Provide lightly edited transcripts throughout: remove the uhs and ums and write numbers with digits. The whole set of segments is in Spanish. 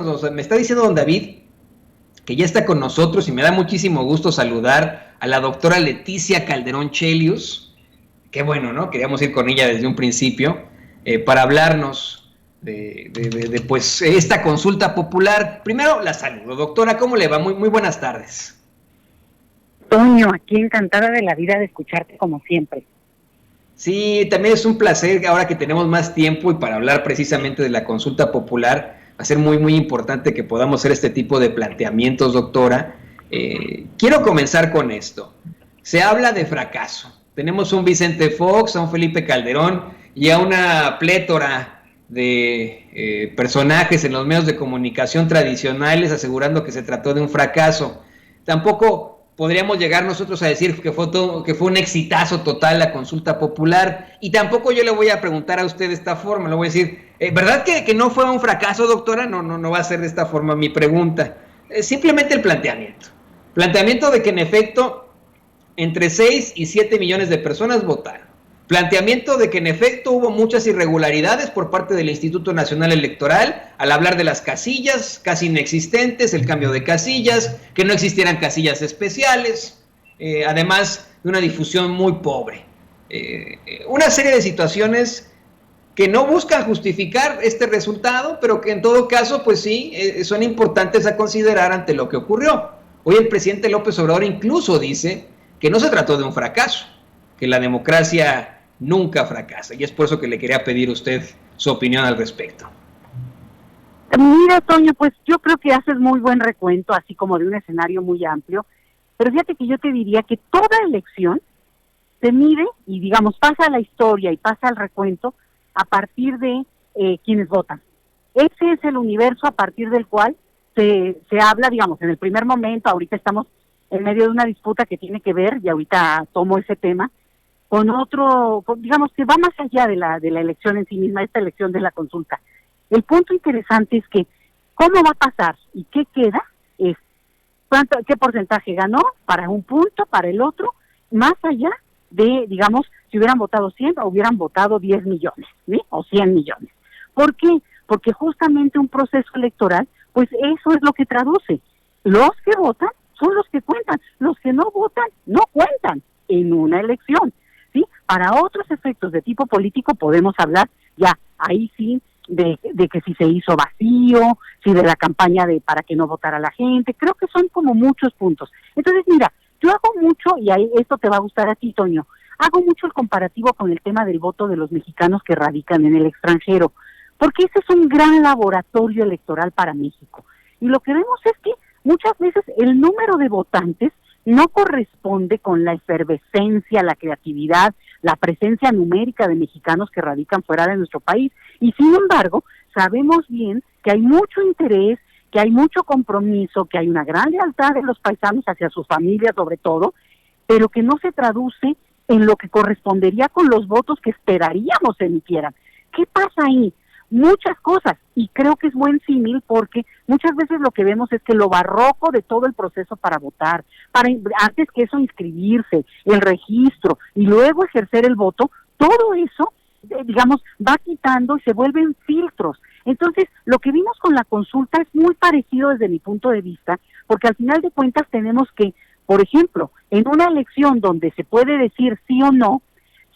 O sea, me está diciendo don David que ya está con nosotros y me da muchísimo gusto saludar a la doctora Leticia Calderón Chelius. Qué bueno, ¿no? Queríamos ir con ella desde un principio para hablarnos pues esta consulta popular. Primero la saludo, doctora, ¿cómo le va? Muy buenas tardes. Toño, aquí encantada de la vida de escucharte como siempre. Sí, también es un placer ahora que tenemos más tiempo y para hablar precisamente de la consulta popular. Va a ser muy importante que podamos hacer este tipo de planteamientos, doctora. Quiero comenzar con esto. Se habla de fracaso. Tenemos un Vicente Fox, a un Felipe Calderón y a una plétora de personajes en los medios de comunicación tradicionales asegurando que se trató de un fracaso. Tampoco podríamos llegar nosotros a decir que fue un exitazo total la consulta popular, y tampoco yo le voy a preguntar a usted de esta forma, le voy a decir, ¿verdad que no fue un fracaso, doctora? No va a ser de esta forma mi pregunta, simplemente el planteamiento de que en efecto entre 6 y 7 millones de personas votaron. Planteamiento de que en efecto hubo muchas irregularidades por parte del Instituto Nacional Electoral al hablar de las casillas casi inexistentes, el cambio de casillas, que no existieran casillas especiales, además de una difusión muy pobre. Una serie de situaciones que no buscan justificar este resultado, pero que en todo caso, pues sí, son importantes a considerar ante lo que ocurrió. Hoy el presidente López Obrador incluso dice que no se trató de un fracaso, que la democracia nunca fracasa, y es por eso que le quería pedir a usted su opinión al respecto. Mira, Toño, pues yo creo que haces muy buen recuento, así como de un escenario muy amplio, pero fíjate que yo te diría que toda elección se mide y, digamos, pasa a la historia y pasa al recuento a partir de quienes votan. Ese es el universo a partir del cual se habla, digamos, en el primer momento. Ahorita estamos en medio de una disputa que tiene que ver, y ahorita tomo ese tema, digamos, que va más allá de la elección en sí misma, esta elección de la consulta. El punto interesante es que cómo va a pasar y qué queda es qué porcentaje ganó para un punto, para el otro, más allá de, digamos, si hubieran votado 100 o hubieran votado 10 millones, ¿sí? O 100 millones. ¿Por qué? Porque justamente un proceso electoral, pues eso es lo que traduce. Los que votan son los que cuentan, los que no votan no cuentan en una elección, ¿sí? Para otros efectos de tipo político podemos hablar ya, ahí sí, de que si se hizo vacío, si de la campaña de para que no votara la gente. Creo que son como muchos puntos. Entonces, mira, yo hago mucho, y ahí esto te va a gustar a ti, Toño, hago mucho el comparativo con el tema del voto de los mexicanos que radican en el extranjero, porque ese es un gran laboratorio electoral para México. Y lo que vemos es que muchas veces el número de votantes no corresponde con la efervescencia, la creatividad, la presencia numérica de mexicanos que radican fuera de nuestro país. Y sin embargo, sabemos bien que hay mucho interés, que hay mucho compromiso, que hay una gran lealtad de los paisanos hacia sus familias sobre todo, pero que no se traduce en lo que correspondería con los votos que esperaríamos se emitieran. ¿Qué pasa ahí? Muchas cosas, y creo que es buen símil porque muchas veces lo que vemos es que lo barroco de todo el proceso para votar, antes que eso inscribirse, el registro y luego ejercer el voto, todo eso, digamos, va quitando y se vuelven filtros. Entonces, lo que vimos con la consulta es muy parecido desde mi punto de vista, porque al final de cuentas tenemos que, por ejemplo, en una elección donde se puede decir sí o no,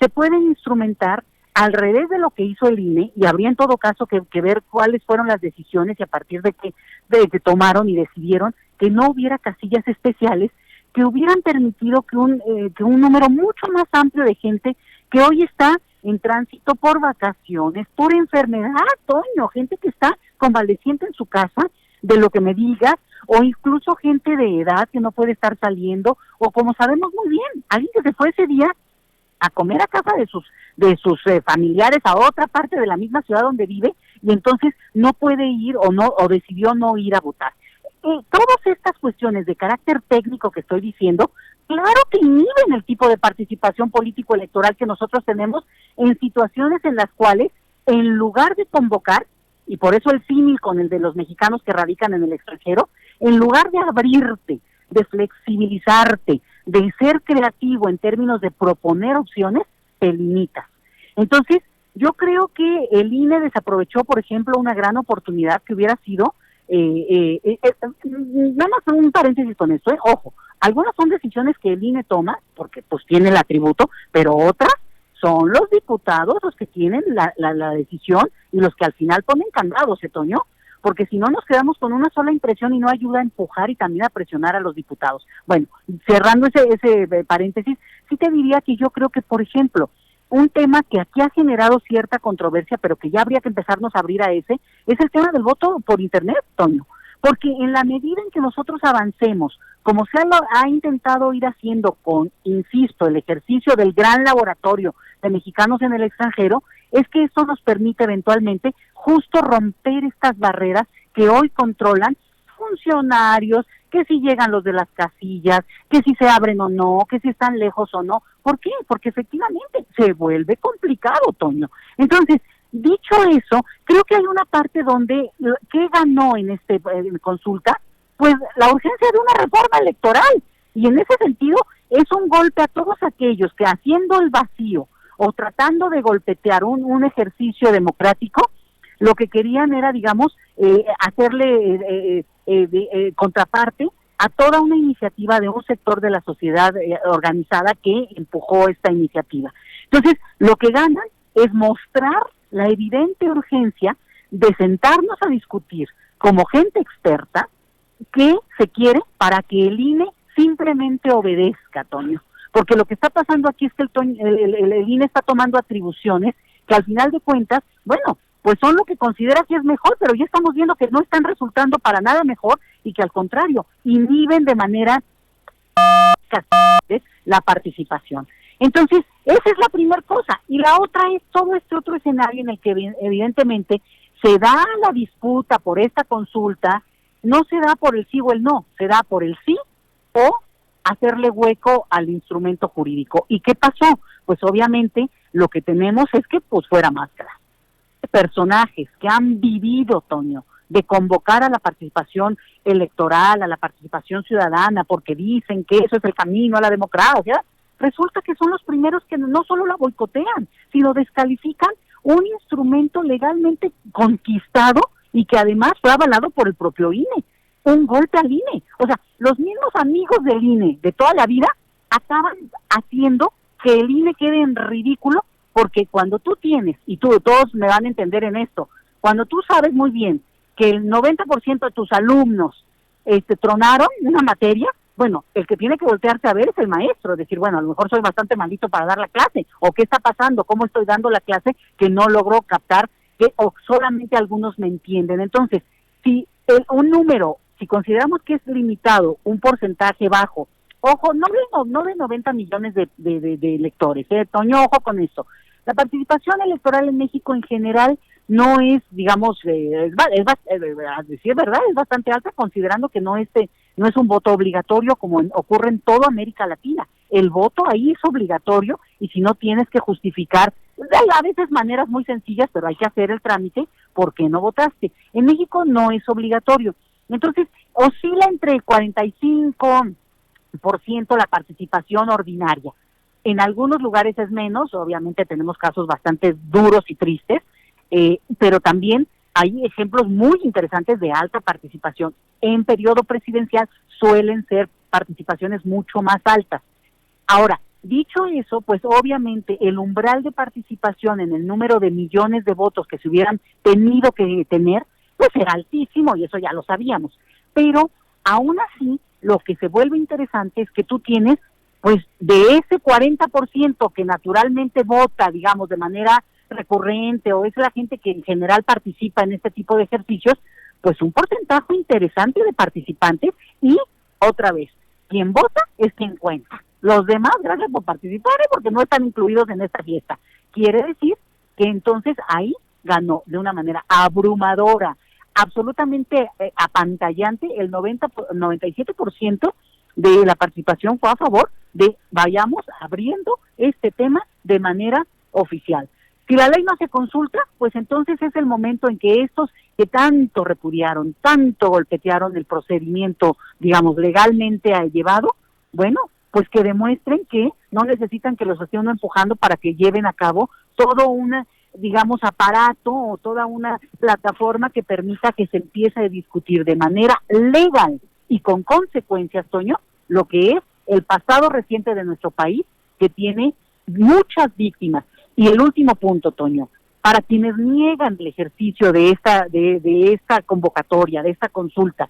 se pueden instrumentar al revés de lo que hizo el INE, y habría en todo caso que ver cuáles fueron las decisiones y a partir de que tomaron y decidieron que no hubiera casillas especiales que hubieran permitido que un número mucho más amplio de gente que hoy está en tránsito por vacaciones, por enfermedad, Toño, gente que está convaleciente en su casa, de lo que me digas, o incluso gente de edad que no puede estar saliendo, o como sabemos muy bien, alguien que se fue ese día a comer a casa de sus familiares a otra parte de la misma ciudad donde vive, y entonces no puede ir o decidió no ir a votar. Todas estas cuestiones de carácter técnico que estoy diciendo, claro que inhiben el tipo de participación político-electoral que nosotros tenemos en situaciones en las cuales, en lugar de convocar, y por eso el símil con el de los mexicanos que radican en el extranjero, en lugar de abrirte, de flexibilizarte, de ser creativo en términos de proponer opciones, te limitas. Entonces, yo creo que el INE desaprovechó, por ejemplo, una gran oportunidad que hubiera sido nada más un paréntesis con esto, ojo, algunas son decisiones que el INE toma, porque pues tiene el atributo, pero otras son los diputados los que tienen la decisión y los que al final ponen candados, Toño, porque si no nos quedamos con una sola impresión y no ayuda a empujar y también a presionar a los diputados. Bueno, cerrando ese paréntesis, sí te diría que yo creo que, por ejemplo, un tema que aquí ha generado cierta controversia, pero que ya habría que empezarnos a abrir a ese, es el tema del voto por Internet, Toño. Porque en la medida en que nosotros avancemos, como se ha intentado ir haciendo con, insisto, el ejercicio del gran laboratorio de mexicanos en el extranjero, es que esto nos permite eventualmente justo romper estas barreras que hoy controlan funcionarios, que si llegan los de las casillas, que si se abren o no, que si están lejos o no. ¿Por qué? Porque efectivamente se vuelve complicado, Toño. Entonces, dicho eso, creo que hay una parte donde, ¿qué ganó en consulta? Pues la urgencia de una reforma electoral. Y en ese sentido, es un golpe a todos aquellos que haciendo el vacío o tratando de golpetear un ejercicio democrático, lo que querían era, digamos, hacerle contraparte a toda una iniciativa de un sector de la sociedad organizada que empujó esta iniciativa. Entonces, lo que ganan es mostrar la evidente urgencia de sentarnos a discutir como gente experta qué se quiere para que el INE simplemente obedezca, Toño. Porque lo que está pasando aquí es que el INE está tomando atribuciones que al final de cuentas, bueno, pues son lo que considera que es mejor, pero ya estamos viendo que no están resultando para nada mejor y que al contrario, inhiben de manera la participación. Entonces, esa es la primera cosa. Y la otra es todo este otro escenario en el que evidentemente se da la disputa por esta consulta, no se da por el sí o el no, se da por el sí o hacerle hueco al instrumento jurídico. ¿Y qué pasó? Pues obviamente lo que tenemos es que pues fuera máscara. Personajes que han vivido, Toño, de convocar a la participación electoral, a la participación ciudadana, porque dicen que eso es el camino a la democracia, resulta que son los primeros que no solo la boicotean, sino descalifican un instrumento legalmente conquistado y que además fue avalado por el propio INE. Un golpe al INE. O sea, los mismos amigos del INE de toda la vida acaban haciendo que el INE quede en ridículo, porque cuando tú tienes, y todos me van a entender en esto, cuando tú sabes muy bien que el 90% de tus alumnos tronaron una materia, bueno, el que tiene que voltearse a ver es el maestro, decir, bueno, a lo mejor soy bastante malito para dar la clase, o qué está pasando, cómo estoy dando la clase que no logro captar, o solamente algunos me entienden. Entonces, si un número, si consideramos que es limitado, un porcentaje bajo, ojo, no de 90 millones de electores, Toño, ojo con esto. La participación electoral en México en general no es, digamos, a decir verdad, es bastante alta, considerando que no es un voto obligatorio como ocurre en toda América Latina. El voto ahí es obligatorio y si no tienes que justificar, a veces maneras muy sencillas, pero hay que hacer el trámite, ¿por qué no votaste? En México no es obligatorio. Entonces, oscila entre el 45% la participación ordinaria. En algunos lugares es menos, obviamente tenemos casos bastante duros y tristes, pero también hay ejemplos muy interesantes de alta participación. En periodo presidencial suelen ser participaciones mucho más altas. Ahora, dicho eso, pues obviamente el umbral de participación en el número de millones de votos que se hubieran tenido que tener, pues era altísimo y eso ya lo sabíamos. Pero aún así, lo que se vuelve interesante es que tú tienes, pues de ese 40% que naturalmente vota, digamos, de manera recurrente, o es la gente que en general participa en este tipo de ejercicios, pues un porcentaje interesante de participantes y, otra vez, quien vota es quien cuenta. Los demás, gracias por participar, porque no están incluidos en esta fiesta. Quiere decir que entonces ahí ganó de una manera abrumadora, absolutamente apantallante, el 97% de la participación fue a favor de vayamos abriendo este tema de manera oficial. Si la ley no se consulta, pues entonces es el momento en que estos que tanto repudiaron, tanto golpetearon el procedimiento, digamos, legalmente llevado, bueno, pues que demuestren que no necesitan que los estén empujando para que lleven a cabo todo un digamos, aparato o toda una plataforma que permita que se empiece a discutir de manera legal y con consecuencias, Toño, lo que es el pasado reciente de nuestro país, que tiene muchas víctimas. Y el último punto, Toño, para quienes niegan el ejercicio de esta convocatoria, de esta consulta,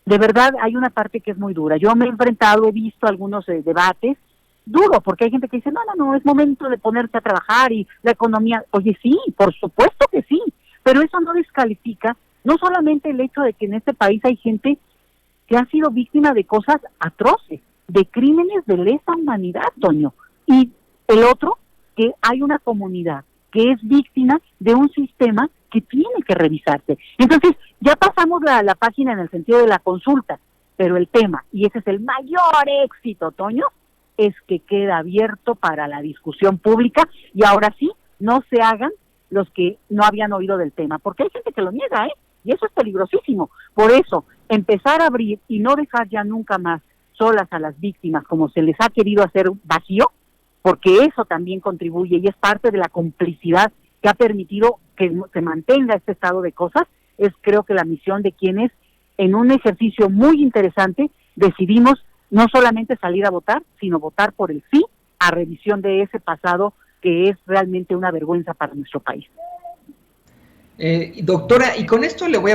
de verdad hay una parte que es muy dura. Yo me he enfrentado, he visto algunos debates duro, porque hay gente que dice, no, es momento de ponerse a trabajar y la economía, oye, sí, por supuesto que sí, pero eso no descalifica no solamente el hecho de que en este país hay gente que ha sido víctima de cosas atroces, de crímenes de lesa humanidad, Toño, y el otro, que hay una comunidad que es víctima de un sistema que tiene que revisarse. Entonces, ya pasamos la página en el sentido de la consulta, pero el tema, y ese es el mayor éxito, Toño, es que queda abierto para la discusión pública y ahora sí, no se hagan los que no habían oído del tema, porque hay gente que lo niega, y eso es peligrosísimo. Por eso, empezar a abrir y no dejar ya nunca más solas a las víctimas como se les ha querido hacer vacío, porque eso también contribuye y es parte de la complicidad que ha permitido que se mantenga este estado de cosas, es creo que la misión de quienes en un ejercicio muy interesante decidimos no solamente salir a votar, sino votar por el sí a revisión de ese pasado que es realmente una vergüenza para nuestro país. Doctora, y con esto le voy a